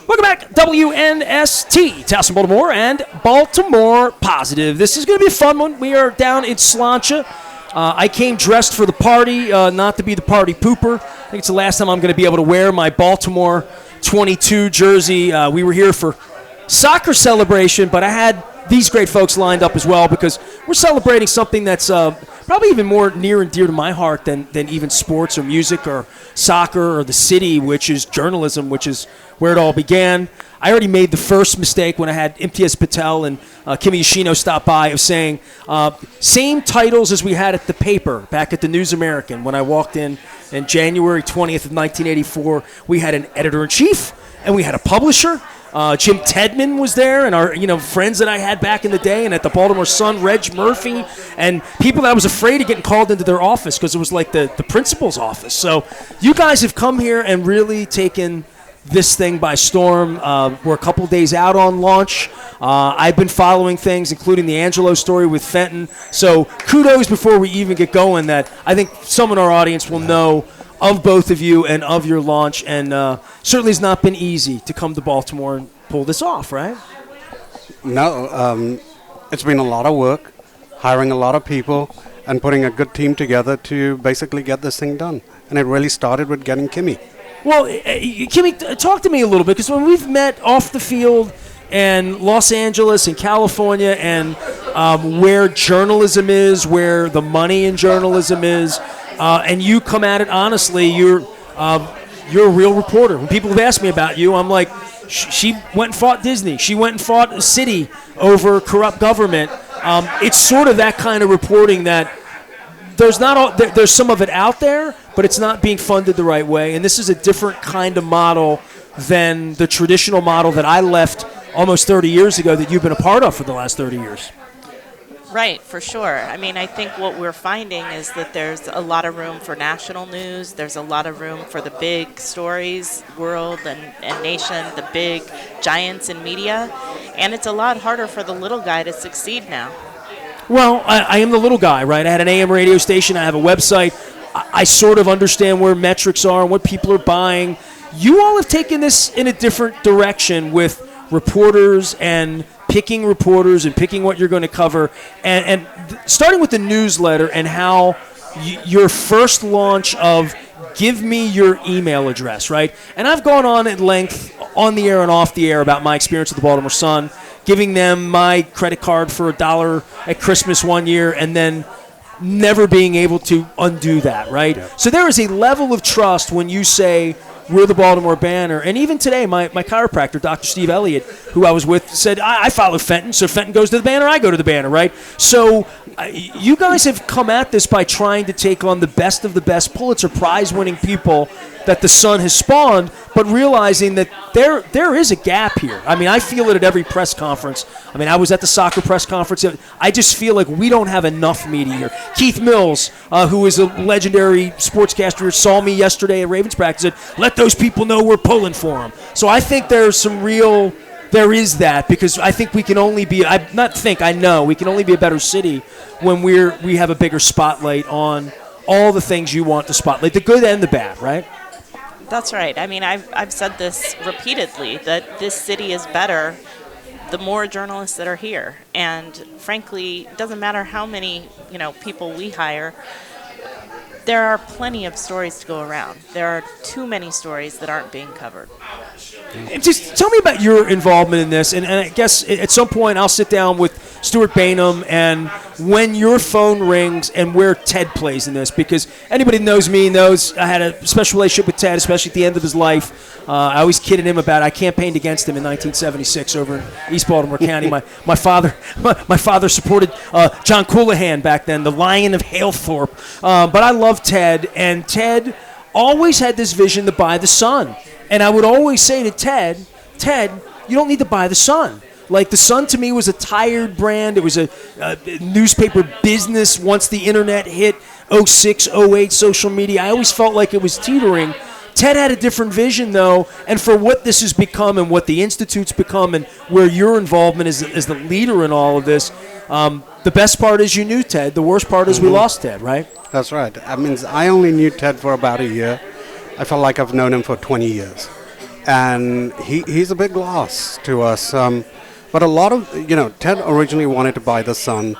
Welcome back, WNST, Towson, Baltimore, and Baltimore Positive. This is going to be a fun one. We are down in Slainte. I came dressed for the party, not to be the party pooper. I think it's the last time I'm going to be able to wear my Baltimore 22 jersey. We were here for soccer celebration, but I had these great folks lined up as well because we're celebrating something that's probably even more near and dear to my heart than even sports or music or soccer or the city, which is journalism, which is where it all began. I already made the first mistake when I had Imtiaz Patel and Kimi Yoshino stop by of saying same titles as we had at the paper back at the News American when I walked in January 20th of 1984. We had an editor-in-chief and we had a publisher. Jim Tedman was there, and our friends that I had back in the day, and at the Baltimore Sun, Reg Murphy, and people that I was afraid of getting called into their office because it was like the principal's office. So you guys have come here and really taken this thing by storm. We're a couple days out on launch. I've been following things, including the Angelo story with Fenton. So kudos before we even get going that I think some in our audience will know of both of you and of your launch, and certainly has not been easy to come to Baltimore and pull this off, right? No, it's been a lot of work, hiring a lot of people, and putting a good team together to basically get this thing done. And it really started with getting Kimi. Well, Kimi, talk to me a little bit, because when we've met off the field in Los Angeles and California and where journalism is, where the money in journalism is, and you come at it honestly, you're a real reporter. When people have asked me about you, I'm like, she went and fought Disney. She went and fought a city over corrupt government. It's sort of that kind of reporting that there's some of it out there, but it's not being funded the right way. And this is a different kind of model than the traditional model that I left almost 30 years ago that you've been a part of for the last 30 years. Right, for sure. I mean, I think what we're finding is that there's a lot of room for national news. There's a lot of room for the big stories, world and nation, the big giants in media. And it's a lot harder for the little guy to succeed now. Well, I am the little guy, right? I had an AM radio station. I have a website. I sort of understand where metrics are and what people are buying. You all have taken this in a different direction with reporters and picking reporters and picking what you're going to cover, and starting with the newsletter and how your first launch of give me your email address, right? And I've gone on at length on the air and off the air about my experience with the Baltimore Sun, giving them my credit card for $1 at Christmas one year and then never being able to undo that, right? Yeah. So there is a level of trust when you say, we're the Baltimore Banner. And even today, my chiropractor, Dr. Steve Elliott, who I was with, said, I follow Fenton, so Fenton goes to the Banner, I go to the Banner, right? So you guys have come at this by trying to take on the best of the best Pulitzer Prize-winning people that the Sun has spawned, but realizing that there is a gap here. I mean, I feel it at every press conference. I mean, I was at the soccer press conference. I just feel like we don't have enough media here. Keith Mills, who is a legendary sportscaster, saw me yesterday at Ravens practice and said, let those people know we're pulling for them. So I think there is that, because I think we can only be, I know we can only be a better city when we have a bigger spotlight on all the things you want to spotlight, the good and the bad, right? That's right. I mean, I've said this repeatedly, that this city is better the more journalists that are here. And frankly, it doesn't matter how many, people we hire. There are plenty of stories to go around. There are too many stories that aren't being covered. And just tell me about your involvement in this, and I guess at some point I'll sit down with Stuart Bainum, and when your phone rings and where Ted plays in this, because anybody that knows me knows I had a special relationship with Ted, especially at the end of his life. I always kidded him about I campaigned against him in 1976 over in East Baltimore County. My father supported John Coulihan back then, the Lion of Halethorpe. But I love Ted, and Ted always had this vision to buy the Sun. And I would always say to Ted, you don't need to buy the Sun. Like, the Sun to me was a tired brand. It was a newspaper business once the internet hit 06, 08, social media. I always felt like it was teetering. Ted had a different vision, though, and for what this has become and what the Institute's become and where your involvement is the leader in all of this, the best part is you knew Ted. The worst part is we lost Ted, right? That's right. I mean, I only knew Ted for about a year. I felt like I've known him for 20 years. and he's a big loss to us. But a lot of, Ted originally wanted to buy the Sun,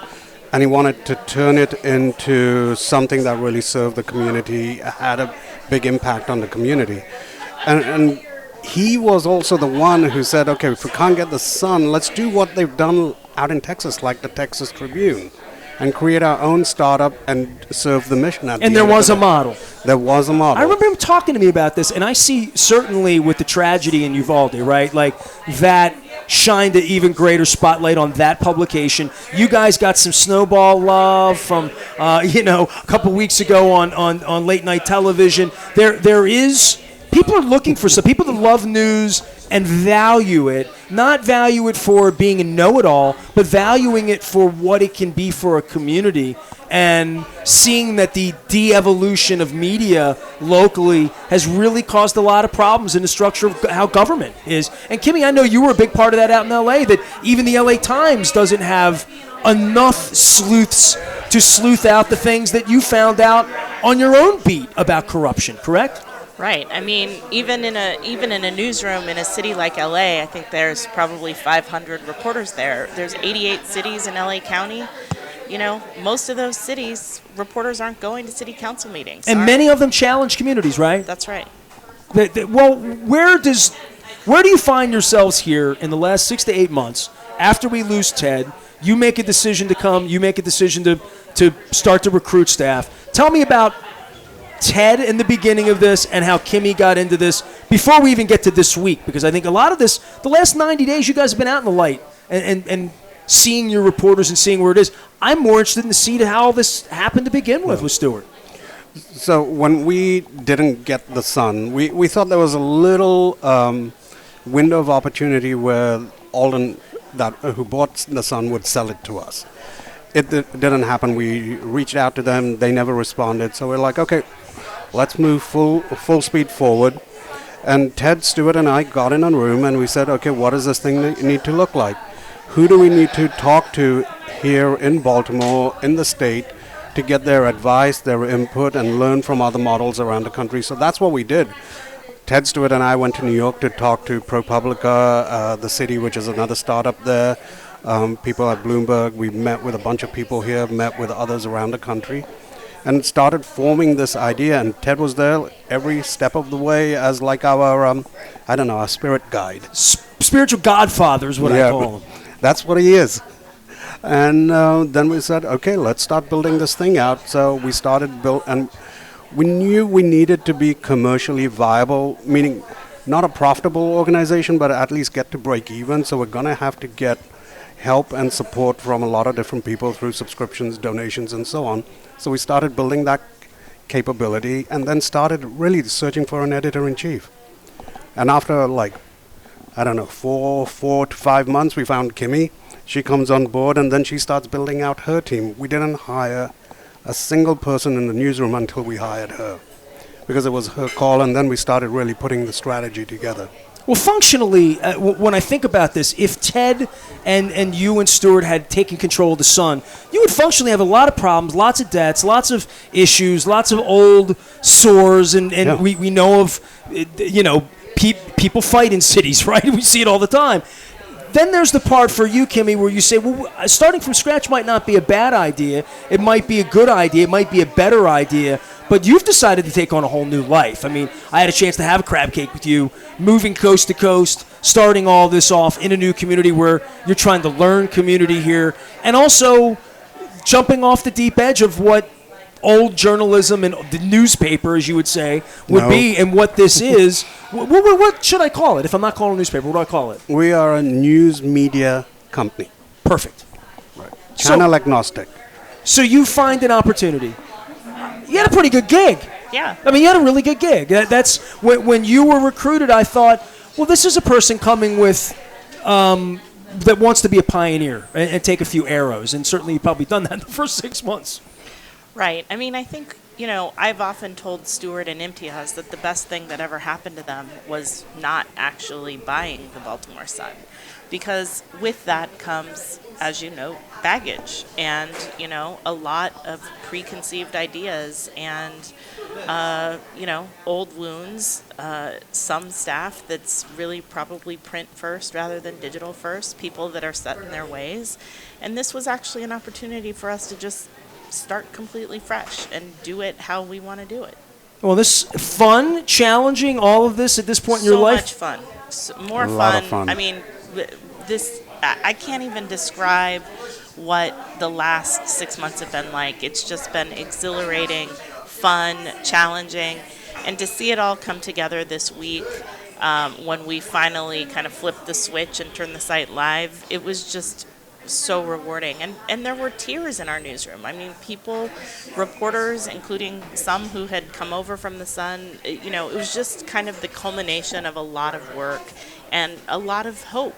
and he wanted to turn it into something that really served the community, had a big impact on the community. And he was also the one who said, okay, if we can't get the Sun, let's do what they've done out in Texas, like the Texas Tribune, and create our own startup and serve the mission at the And end there of was the a day. model. There was a model. I remember him talking to me about this, and I see certainly with the tragedy in Uvalde, right? Like that shined an even greater spotlight on that publication. You guys got some snowball love from, a couple weeks ago on late night television. There is people are looking for some people that love news and value it, not value it for being a know-it-all, but valuing it for what it can be for a community, and seeing that the de-evolution of media locally has really caused a lot of problems in the structure of how government is. And Kimmy, I know you were a big part of that out in L.A., that even the L.A. Times doesn't have enough sleuths to sleuth out the things that you found out on your own beat about corruption, correct? Right. I mean, even in a newsroom in a city like LA, I think there's probably 500 reporters there. There's 88 cities in LA County. Most of those cities, reporters aren't going to city council meetings. And many of them challenge communities, right? That's right. Well, where do you find yourselves here in the last 6 to 8 months after we lose Ted? You make a decision to come. You make a decision to start to recruit staff. Tell me about Ted in the beginning of this and how Kimmy got into this before we even get to this week, because I think a lot of this, the last 90 days, you guys have been out in the light and seeing your reporters and seeing where it is. I'm more interested in to see how all this happened to begin with Stewart. So when we didn't get the Sun, we thought there was a little window of opportunity where Alden, who bought the Sun, would sell it to us. It didn't happen. We reached out to them. They never responded. So we're like, okay, let's move full speed forward. And Ted, Stewart, and I got in a room and we said, okay, what does this thing need to look like? Who do we need to talk to here in Baltimore, in the state, to get their advice, their input, and learn from other models around the country? So that's what we did. Ted, Stewart, and I went to New York to talk to ProPublica, the city, which is another startup there. People at Bloomberg. We met with a bunch of people here, met with others around the country, and started forming this idea. And Ted was there every step of the way as like our, our spirit guide. Spiritual godfather is what I call him. That's what he is. And then we said, okay, let's start building this thing out. So we started and we knew we needed to be commercially viable, meaning not a profitable organization, but at least get to break even. So we're going to have to get help and support from a lot of different people through subscriptions, donations, and so on. So we started building that capability and then started really searching for an editor-in-chief. And after 4 to 5 months, we found Kimmy. She comes on board and then she starts building out her team. We didn't hire a single person in the newsroom until we hired her, because it was her call, and then we started really putting the strategy together. Well, functionally, when I think about this, if Ted and you and Stewart had taken control of the Sun, you would functionally have a lot of problems, lots of debts, lots of issues, lots of old sores, and we know of, people fight in cities, right? We see it all the time. Then there's the part for you, Kimmy, where you say, well, starting from scratch might not be a bad idea. It might be a good idea. It might be a better idea. But you've decided to take on a whole new life. I mean, I had a chance to have a crab cake with you, moving coast to coast, starting all this off in a new community where you're trying to learn community here, and also jumping off the deep edge of what old journalism and the newspaper, as you would say, would be, and what this is. What should I call it? If I'm not calling it a newspaper, what do I call it? We are a news media company. Perfect. Right. Channel agnostic. So you find an opportunity. You had a pretty good gig. Yeah. I mean, you had a really good gig. That's when you were recruited, I thought, well, this is a person coming with that wants to be a pioneer and take a few arrows. And certainly you've probably done that in the first 6 months. Right. I mean, I think, I've often told Stewart and Imtiaz that the best thing that ever happened to them was not actually buying the Baltimore Sun. Because with that comes, as you know, baggage and, a lot of preconceived ideas and old wounds, some staff that's really probably print first rather than digital first, people that are set in their ways. And this was actually an opportunity for us to just start completely fresh and do it how we want to do it. Well, this fun, challenging, all of this at this point in your life? So much fun. More A lot of fun. I mean, I can't even describe what the last 6 months have been like. It's just been exhilarating, fun, challenging, and to see it all come together this week when we finally kind of flipped the switch and turned the site live, it was just so rewarding. And there were tears in our newsroom. I mean, people, reporters, including some who had come over from the Sun, it was just kind of the culmination of a lot of work and a lot of hope.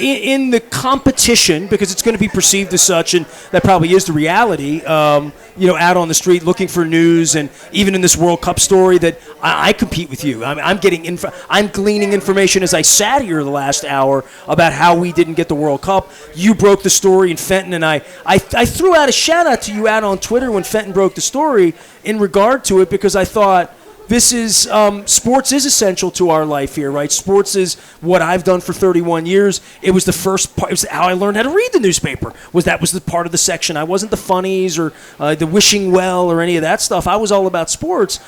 In the competition, because it's going to be perceived as such, and that probably is the reality, out on the street looking for news, and even in this World Cup story that I compete with you. I'm gleaning information as I sat here the last hour about how we didn't get the World Cup. You broke the story in Fenton, and I threw out a shout-out to you out on Twitter when Fenton broke the story in regard to it, because I thought, this is sports is essential to our life here, right? Sports is what I've done for 31 years. It was the first part. It was how I learned how to read the newspaper. Was the part of the section. I wasn't the funnies or the wishing well or any of that stuff. I was all about sports.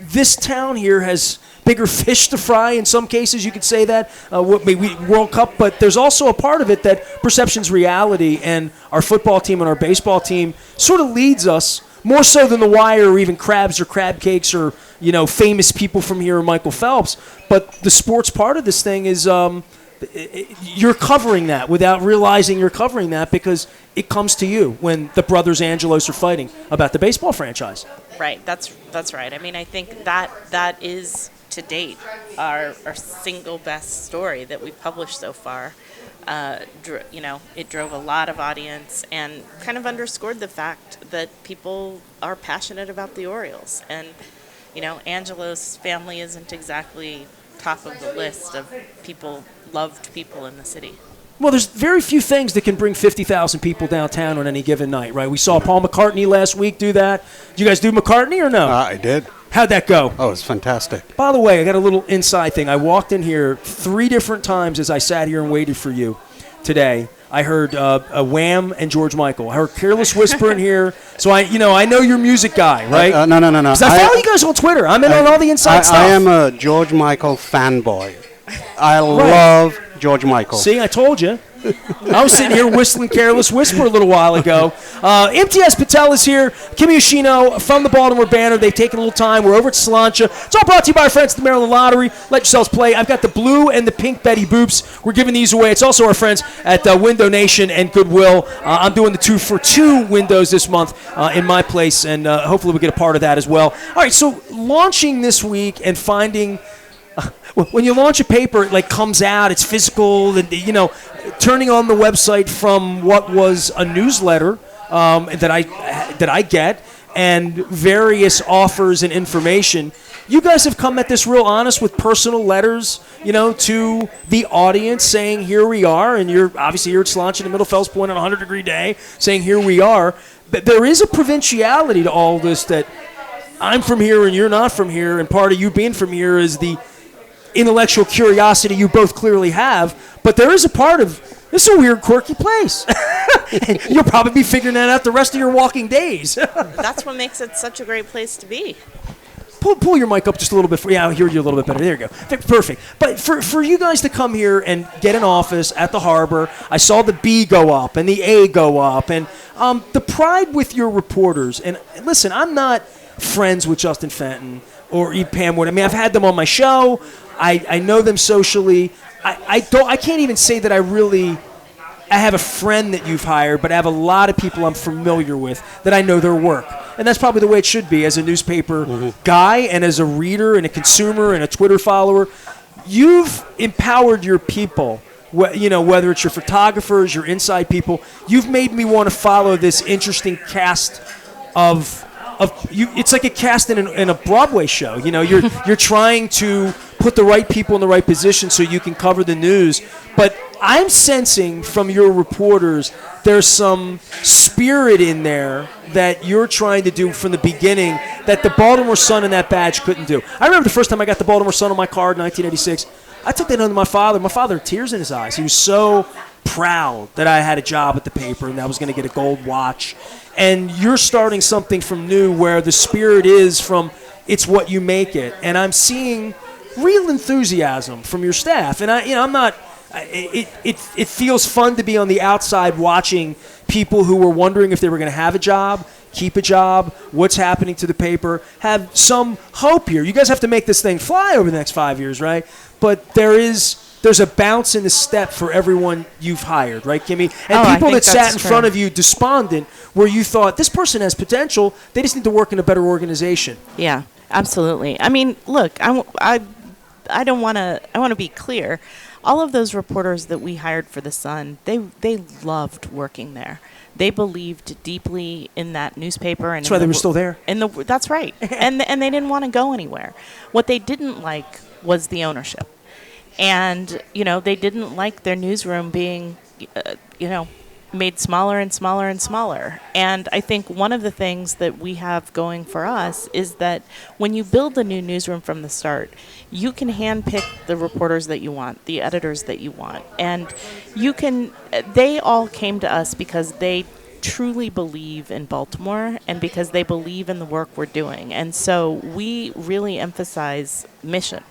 This town here has bigger fish to fry in some cases. You could say that maybe World Cup, but there's also a part of it that perception's reality, and our football team and our baseball team sort of leads us. More so than The Wire or even Crabs or Crab Cakes or, famous people from here or Michael Phelps. But the sports part of this thing is you're covering that without realizing you're covering that, because it comes to you when the brothers Angelos are fighting about the baseball franchise. Right. That's right. I mean, I think that is, to date, our single best story that we've published so far. It drove a lot of audience and kind of underscored the fact that people are passionate about the Orioles. And, Angelo's family isn't exactly top of the list of loved people in the city. Well, there's very few things that can bring 50,000 people downtown on any given night, right? We saw Paul McCartney last week do that. Did you guys do McCartney or no? I did. How'd that go? Oh, it's fantastic. By the way, I got a little inside thing. I walked in here 3 different times as I sat here and waited for you today. I heard a Wham and George Michael. I heard Careless Whisper in here. So I know you're a music guy, right? No. Because I follow you guys on Twitter. I'm in on all the inside stuff. I am a George Michael fanboy. I love George Michael. See, I told you. I was sitting here whistling Careless Whisper a little while ago. MTS Patel is here. Kimi Yoshino from the Baltimore Banner. They've taken a little time. We're over at Slainte. It's all brought to you by our friends at the Maryland Lottery. Let yourselves play. I've got the blue and the pink Betty Boops. We're giving these away. It's also our friends at Window Nation and Goodwill. I'm doing the 2-for-2 windows this month in my place, and hopefully we'll get a part of that as well. All right, so launching this week and finding... when you launch a paper, it comes out, it's physical, and turning on the website from what was a newsletter that I get, and various offers and information. You guys have come at this real honest with personal letters, to the audience saying, here we are, and you're obviously here at Slainte in the middle of Fells Point on a 100-degree day, saying, here we are. But there is a provinciality to all this, that I'm from here and you're not from here, and part of you being from here is the intellectual curiosity you both clearly have, but there is a part of this is a weird, quirky place. You'll probably be figuring that out the rest of your walking days. That's what makes it such a great place to be. Pull your mic up just a little bit. I hear you a little bit better. There you go. Perfect. But for you guys to come here and get an office at the Harbor, I saw the B go up and the A go up, and the pride with your reporters. And listen, I'm not friends with Justin Fenton or Pam Wood. I mean, I've had them on my show. I know them socially. I can't even say that I have a friend that you've hired, but I have a lot of people I'm familiar with that I know their work. And that's probably the way it should be as a newspaper guy and as a reader and a consumer and a Twitter follower. You've empowered your people, whether it's your photographers, your inside people. You've made me want to follow this interesting cast of you. It's like a cast in a Broadway show. You're trying to put the right people in the right position so you can cover the news. But I'm sensing from your reporters there's some spirit in there that you're trying to do from the beginning that the Baltimore Sun and that badge couldn't do. I remember the first time I got the Baltimore Sun on my card in 1986. I took that home to my father. My father had tears in his eyes. He was so proud that I had a job at the paper and I was going to get a gold watch. And you're starting something from new where the spirit is from it's what you make it. And I'm seeing real enthusiasm from your staff. And I'm not. It feels fun to be on the outside watching people who were wondering if they were going to have a job, keep a job, what's happening to the paper, have some hope here. You guys have to make this thing fly over the next 5 years, right? But there's a bounce in the step for everyone you've hired, right, Kimmy? And people that sat in front of you despondent where you thought, this person has potential, they just need to work in a better organization. Yeah, absolutely. I mean, look, I want to be clear. All of those reporters that we hired for the Sun, they loved working there. They believed deeply in that newspaper, and that's why they were still there. That's right, and they didn't want to go anywhere. What they didn't like was the ownership, and they didn't like their newsroom being, made smaller and smaller and smaller. And I think one of the things that we have going for us is that when you build a new newsroom from the start, you can handpick the reporters that you want, the editors that you want. And they all came to us because they truly believe in Baltimore and because they believe in the work we're doing. And so we really emphasize mission.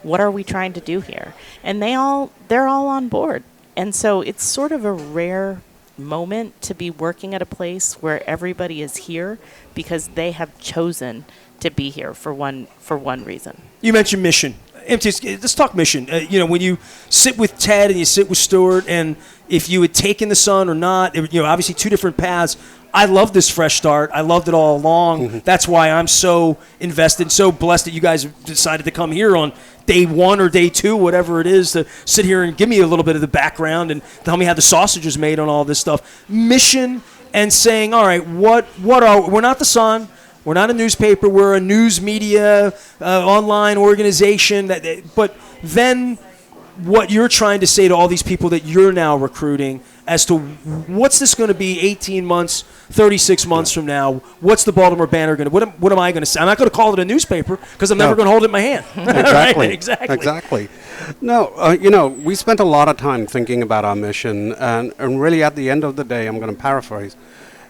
What are we trying to do here? And they're all on board. And so it's sort of a rare moment to be working at a place where everybody is here because they have chosen to be here for one reason. You mentioned mission. Let's talk mission. When you sit with Ted and you sit with Stuart, and if you had taken the Sun or not, obviously two different paths. I love this fresh start. I loved it all along. Mm-hmm. That's why I'm so invested, so blessed that you guys decided to come here on day one or day two, whatever it is, to sit here and give me a little bit of the background and tell me how the sausage is made on all this stuff. Mission and saying, all right, we're not the Sun. We're not a newspaper. We're a news media online organization. But then what you're trying to say to all these people that you're now recruiting as to what's this going to be 18 months, 36 months from now? What's the Baltimore Banner going to – what am I going to say? I'm not going to call it a newspaper because I'm never going to hold it in my hand. Exactly. Right? Exactly. No, we spent a lot of time thinking about our mission, and really at the end of the day, I'm going to paraphrase,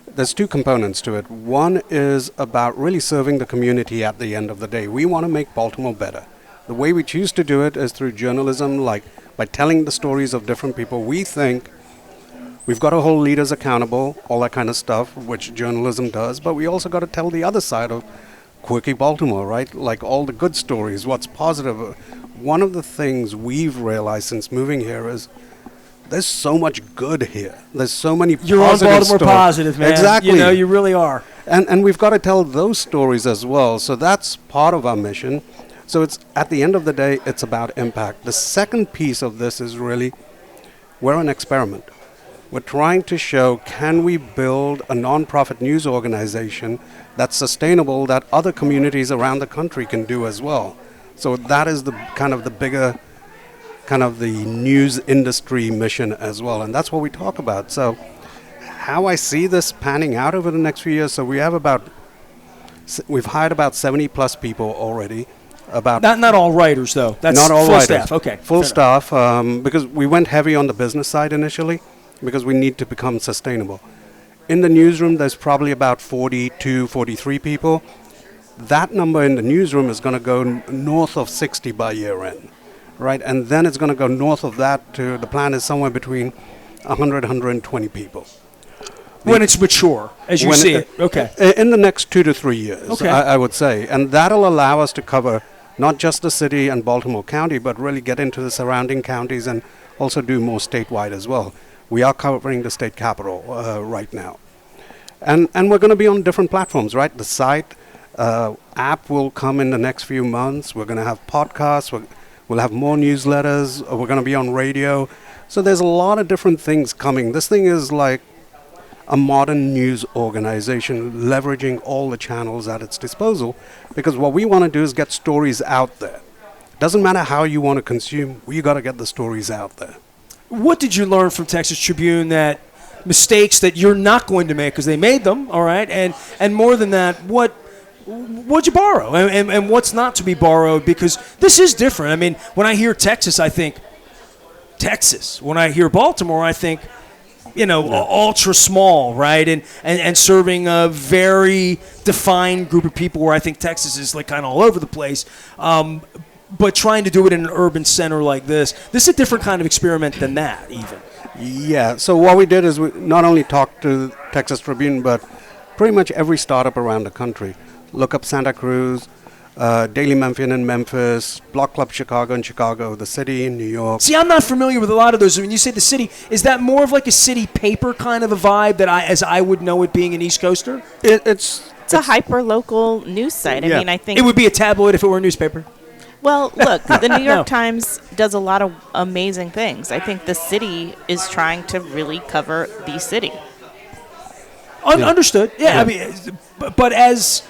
there's two components to it. One is about really serving the community at the end of the day. We want to make Baltimore better. The way we choose to do it is through journalism, like by telling the stories of different people. We think we've got to hold leaders accountable, all that kind of stuff, which journalism does, but we also got to tell the other side of quirky Baltimore, right? Like all the good stories, what's positive. One of the things we've realized since moving here is there's so much good here. There's so many positive You're on Baltimore stories. Positive, man. Exactly. You really are. And we've got to tell those stories as well. So that's part of our mission. So it's at the end of the day, it's about impact. The second piece of this is really we're an experiment. We're trying to show, can we build a nonprofit news organization that's sustainable that other communities around the country can do as well. So that is the kind of the bigger kind of the news industry mission as well. And that's what we talk about. So how I see this panning out over the next few years, so we've hired about 70 plus people already. About not all writers, though. That's not all full writers. Staff. Okay. Full staff, because we went heavy on the business side initially, because we need to become sustainable. In the newsroom, there's probably about 42, 43 people. That number in the newsroom is going to go north of 60 by year end, right? And then it's going to go north of that to, the plan is somewhere between 100, 120 people. When it's mature, as you see it. Okay. In the next 2 to 3 years, okay. I would say. And that'll allow us to cover not just the city and Baltimore County, but really get into the surrounding counties and also do more statewide as well. We are covering the state capital right now. And we're going to be on different platforms, right? The site app will come in the next few months. We're going to have podcasts. We'll have more newsletters. We're going to be on radio. So there's a lot of different things coming. This thing is like a modern news organization leveraging all the channels at its disposal, because what we want to do is get stories out there. Doesn't matter how you want to consume, we got to get the stories out there. what did you learn from Texas Tribune that mistakes that you're not going to make because they made them, all right? And more than that, what'd you borrow and what's not to be borrowed? Because this is different. I mean, when I hear Texas, I think Texas. When I hear Baltimore, I think, ultra small, right? And serving a very defined group of people where I think Texas is like kind of all over the place. But trying to do it in an urban center like this is a different kind of experiment than that, even. Yeah, so what we did is we not only talked to Texas Tribune, but pretty much every startup around the country. Look up Santa Cruz, Daily Memphian in Memphis, Block Club Chicago in Chicago, the city in New York. See, I'm not familiar with a lot of those. When you say the city, is that more of like a city paper kind of a vibe that as I would know it being an East Coaster? It's a hyper-local news site. Yeah. I mean, I think it would be a tabloid if it were a newspaper. Well, look, the New York No. Times does a lot of amazing things. I think the city is trying to really cover the city. Understood. Yeah, I mean, but as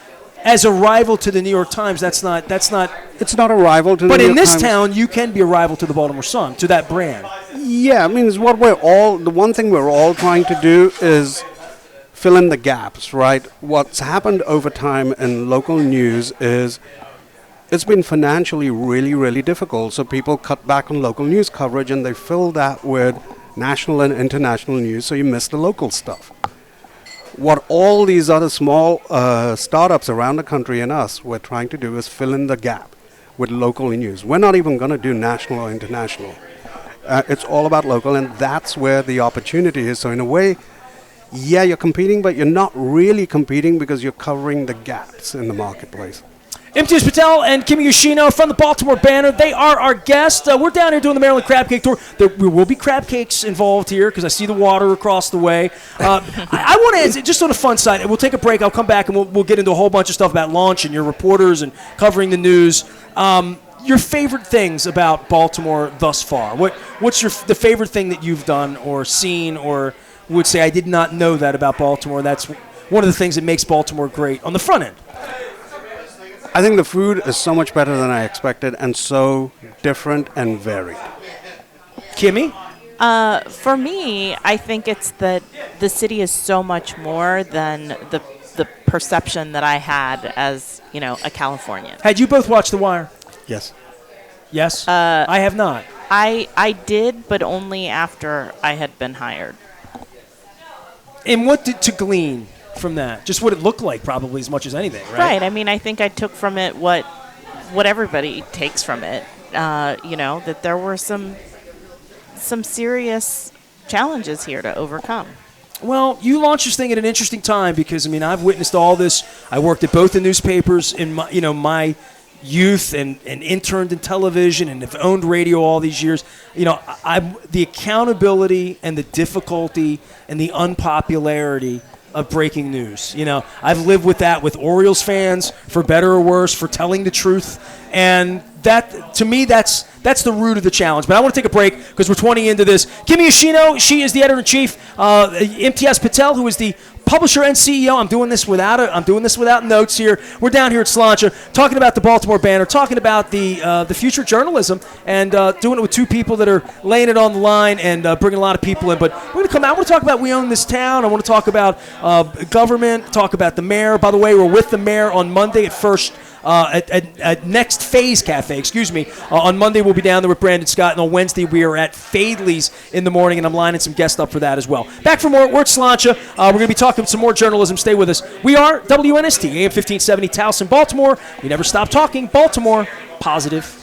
a rival to the New York Times, that's not. It's not a rival to the But New in York this Times. town, you can be a rival to the Baltimore Sun, to that brand. Yeah, I mean, it's what the one thing we're all trying to do is fill in the gaps, right? What's happened over time in local news is it's been financially really, really difficult. So people cut back on local news coverage and they fill that with national and international news, so you miss the local stuff. What all these other small startups around the country and us we're trying to do is fill in the gap with local news. We're not even going to do national or international. It's all about local, and that's where the opportunity is. So in a way, yeah, you're competing, but you're not really competing because you're covering the gaps in the marketplace. Imtiaz Patel and Kimi Yoshino from the Baltimore Banner. They are our guests. We're down here doing the Maryland Crab Cake Tour. There will be crab cakes involved here because I see the water across the way. I want to answer, just on a fun side, we'll take a break. I'll come back and we'll get into a whole bunch of stuff about launch and your reporters and covering the news. Your favorite things about Baltimore thus far? What's the favorite thing that you've done or seen or would say, I did not know that about Baltimore? That's one of the things that makes Baltimore great on the front end. I think the food is so much better than I expected and so different and varied. Kimmy? For me, I think it's that the city is so much more than the perception that I had as, a Californian. Had you both watched The Wire? Yes. Yes? I have not. I did, but only after I had been hired. And what did to glean from that? Just what it looked like, probably, as much as anything, right? Right. I mean, I think I took from it what everybody takes from it. That there were some serious challenges here to overcome. Well, you launched this thing at an interesting time because, I've witnessed all this. I worked at both the newspapers in my youth and interned in television and have owned radio all these years. The accountability and the difficulty and the unpopularity of breaking news. I've lived with that with Orioles fans, for better or worse, for telling the truth. And that, to me, that's the root of the challenge. But I want to take a break because we're 20 into this. Kimi Yoshino, she is the editor-in-chief. Imtiaz Patel, who is the publisher and CEO. I'm doing this without notes here. We're down here at Slainte talking about the Baltimore Banner, talking about the future journalism, and doing it with two people that are laying it on the line and bringing a lot of people in. But we're going to come out. I want to talk about We Own This Town. I want to talk about government, talk about the mayor. By the way, we're with the mayor on Monday at Next Phase Cafe, on Monday we'll be down there with Brandon Scott, and on Wednesday we are at Fadley's in the morning, and I'm lining some guests up for that as well. Back for more. We're at Slainte. We're going to be talking some more journalism. Stay with us. We are WNST, AM 1570, Towson, Baltimore. We never stop talking. Baltimore, positive.